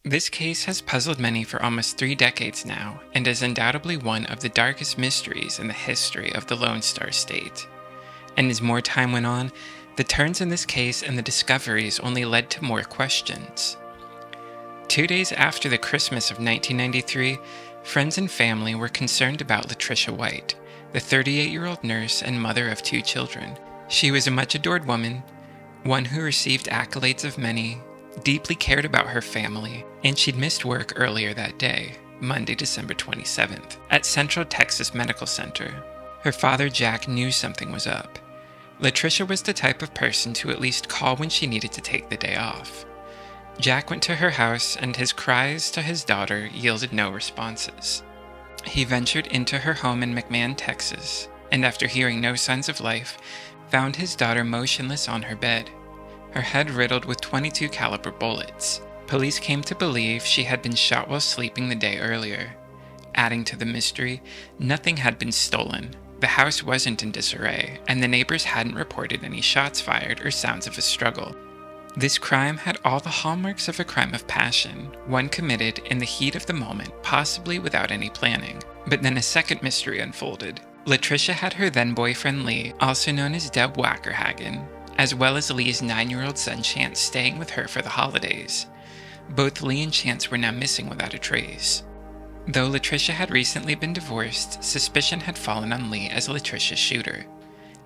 This case has puzzled many for almost 3 decades now, and is undoubtedly one of the darkest mysteries in the history of the Lone Star State. And as more time went on, the turns in this case and the discoveries only led to more questions. 2 days after the Christmas of 1993, friends and family were concerned about Latricia White, the 38-year-old nurse and mother of 2 children. She was a much adored woman, one who received accolades of many, deeply cared about her family, and she'd missed work earlier that day, Monday, December 27th, at Central Texas Medical Center. Her father, Jack, knew something was up. Latricia was the type of person to at least call when she needed to take the day off. Jack went to her house, and his cries to his daughter yielded no responses. He ventured into her home in McMahon, Texas, and after hearing no signs of life, found his daughter motionless on her bed, her head riddled with .22 caliber bullets. Police came to believe she had been shot while sleeping the day earlier. Adding to the mystery, nothing had been stolen. The house wasn't in disarray, and the neighbors hadn't reported any shots fired or sounds of a struggle. This crime had all the hallmarks of a crime of passion, one committed in the heat of the moment, possibly without any planning. But then a second mystery unfolded. Latricia had her then-boyfriend Lee, also known as Deb Wackerhagen, as well as Lee's 9-year-old son Chance staying with her for the holidays. Both Lee and Chance were now missing without a trace. Though Latricia had recently been divorced, suspicion had fallen on Lee as Latricia's shooter,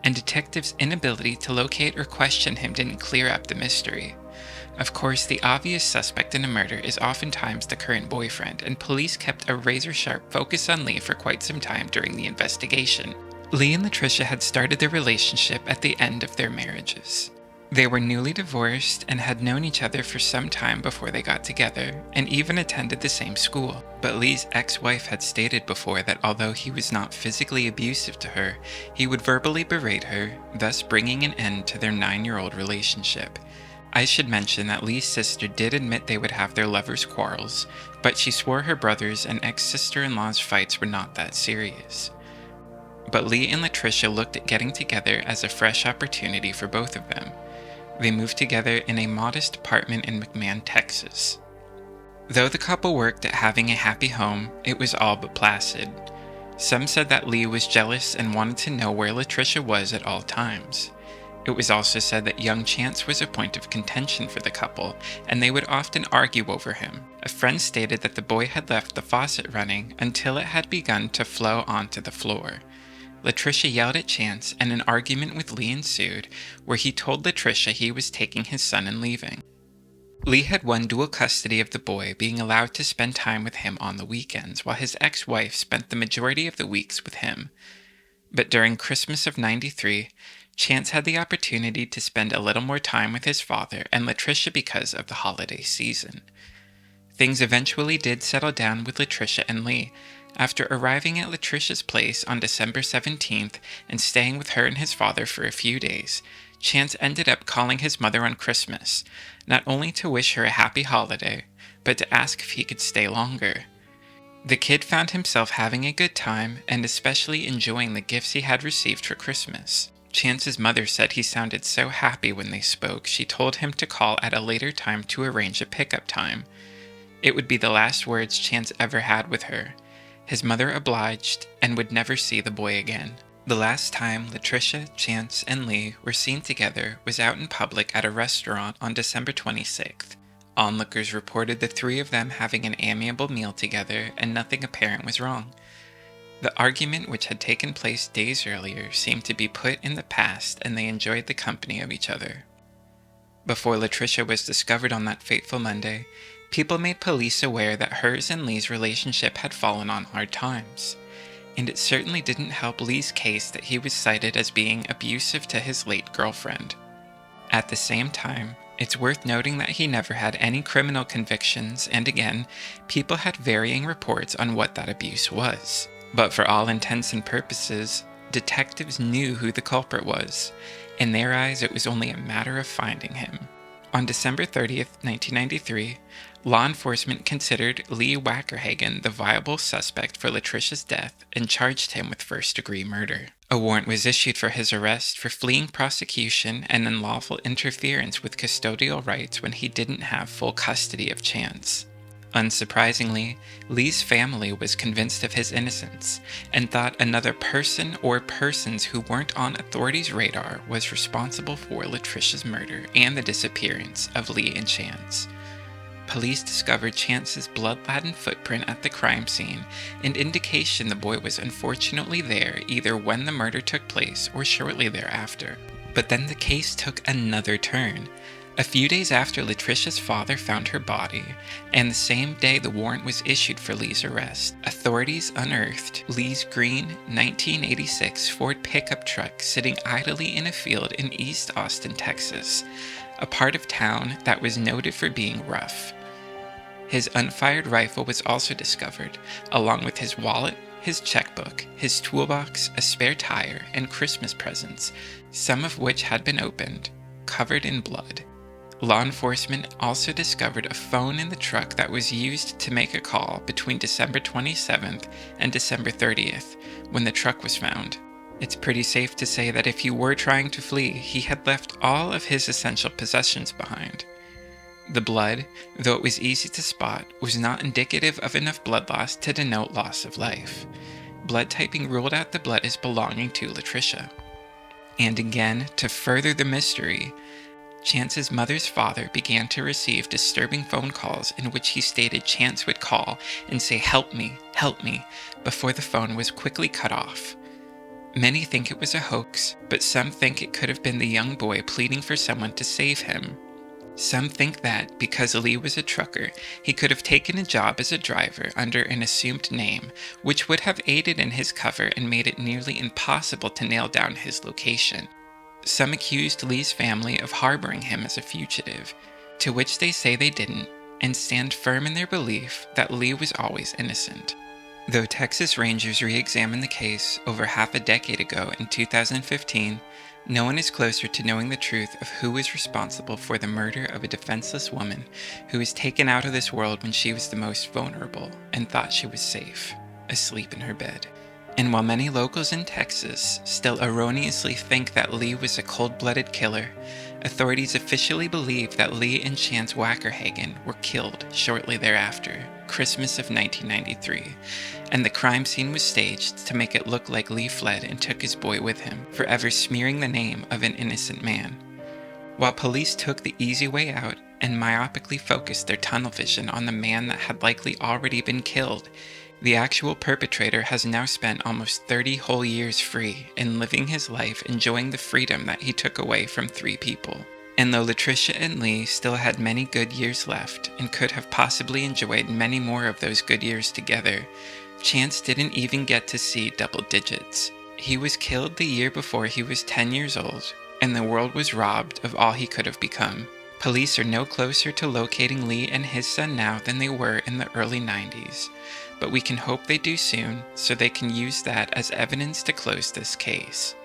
and detectives' inability to locate or question him didn't clear up the mystery. Of course, the obvious suspect in a murder is oftentimes the current boyfriend, and police kept a razor-sharp focus on Lee for quite some time during the investigation. Lee and Latricia had started their relationship at the end of their marriages. They were newly divorced and had known each other for some time before they got together, and even attended the same school. But Lee's ex-wife had stated before that although he was not physically abusive to her, he would verbally berate her, thus bringing an end to their 9-year-old relationship. I should mention that Lee's sister did admit they would have their lovers' quarrels, but she swore her brothers and ex-sister-in-law's fights were not that serious. But Lee and Latricia looked at getting together as a fresh opportunity for both of them. They moved together in a modest apartment in McMahon, Texas. Though the couple worked at having a happy home, it was all but placid. Some said that Lee was jealous and wanted to know where Latricia was at all times. It was also said that young Chance was a point of contention for the couple, and they would often argue over him. A friend stated that the boy had left the faucet running until it had begun to flow onto the floor. Latricia yelled at Chance, and an argument with Lee ensued, where he told Latricia he was taking his son and leaving. Lee had won dual custody of the boy, being allowed to spend time with him on the weekends, while his ex-wife spent the majority of the weeks with him. But during Christmas of '93, Chance had the opportunity to spend a little more time with his father and Latricia because of the holiday season. Things eventually did settle down with Latricia and Lee. After arriving at Latricia's place on December 17th and staying with her and his father for a few days, Chance ended up calling his mother on Christmas, not only to wish her a happy holiday, but to ask if he could stay longer. The kid found himself having a good time and especially enjoying the gifts he had received for Christmas. Chance's mother said he sounded so happy when they spoke, she told him to call at a later time to arrange a pickup time. It would be the last words Chance ever had with her. His mother obliged and would never see the boy again. The last time Latricia, Chance, and Lee were seen together was out in public at a restaurant on December 26th. Onlookers reported the three of them having an amiable meal together, and nothing apparent was wrong. The argument which had taken place days earlier seemed to be put in the past, and they enjoyed the company of each other. Before Latricia was discovered on that fateful Monday, people made police aware that hers and Lee's relationship had fallen on hard times, and it certainly didn't help Lee's case that he was cited as being abusive to his late girlfriend. At the same time, it's worth noting that he never had any criminal convictions, and again, people had varying reports on what that abuse was. But for all intents and purposes, detectives knew who the culprit was. In their eyes, it was only a matter of finding him. On December 30th, 1993, law enforcement considered Lee Wackerhagen the viable suspect for Latricia's death and charged him with first-degree murder. A warrant was issued for his arrest for fleeing prosecution and unlawful interference with custodial rights when he didn't have full custody of Chance. Unsurprisingly, Lee's family was convinced of his innocence and thought another person or persons who weren't on authorities' radar was responsible for Latricia's murder and the disappearance of Lee and Chance. Police discovered Chance's blood-laden footprint at the crime scene, an indication the boy was unfortunately there either when the murder took place or shortly thereafter. But then the case took another turn. A few days after Latricia's father found her body, and the same day the warrant was issued for Lee's arrest, authorities unearthed Lee's green 1986 Ford pickup truck sitting idly in a field in East Austin, Texas, a part of town that was noted for being rough. His unfired rifle was also discovered, along with his wallet, his checkbook, his toolbox, a spare tire, and Christmas presents, some of which had been opened, covered in blood. Law enforcement also discovered a phone in the truck that was used to make a call between December 27th and December 30th, when the truck was found. It's pretty safe to say that if he were trying to flee, he had left all of his essential possessions behind. The blood, though it was easy to spot, was not indicative of enough blood loss to denote loss of life. Blood typing ruled out the blood as belonging to Latricia. And again, to further the mystery, Chance's mother's father began to receive disturbing phone calls in which he stated Chance would call and say, help me," before the phone was quickly cut off. Many think it was a hoax, but some think it could have been the young boy pleading for someone to save him. Some think that, because Lee was a trucker, he could have taken a job as a driver under an assumed name, which would have aided in his cover and made it nearly impossible to nail down his location. Some accused Lee's family of harboring him as a fugitive, to which they say they didn't, and stand firm in their belief that Lee was always innocent. Though Texas Rangers re-examined the case over half a decade ago in 2015, no one is closer to knowing the truth of who was responsible for the murder of a defenseless woman who was taken out of this world when she was the most vulnerable and thought she was safe, asleep in her bed. And while many locals in Texas still erroneously think that Lee was a cold-blooded killer, authorities officially believe that Lee and Chance Wackerhagen were killed shortly thereafter, Christmas of 1993, and the crime scene was staged to make it look like Lee fled and took his boy with him, forever smearing the name of an innocent man. While police took the easy way out and myopically focused their tunnel vision on the man that had likely already been killed, the actual perpetrator has now spent almost 30 whole years free and living his life enjoying the freedom that he took away from 3 people. And though Latricia and Lee still had many good years left and could have possibly enjoyed many more of those good years together, Chance didn't even get to see double digits. He was killed the year before he was 10 years old, and the world was robbed of all he could have become. Police are no closer to locating Lee and his son now than they were in the early 90s. But we can hope they do soon, so they can use that as evidence to close this case.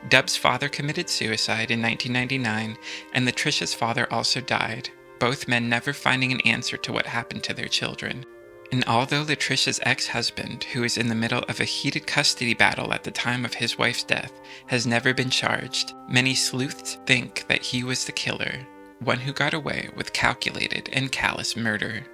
Dub's father committed suicide in 1999, and Latricia's father also died, both men never finding an answer to what happened to their children. And although Latricia's ex-husband, who is in the middle of a heated custody battle at the time of his wife's death, has never been charged, many sleuths think that he was the killer, one who got away with calculated and callous murder.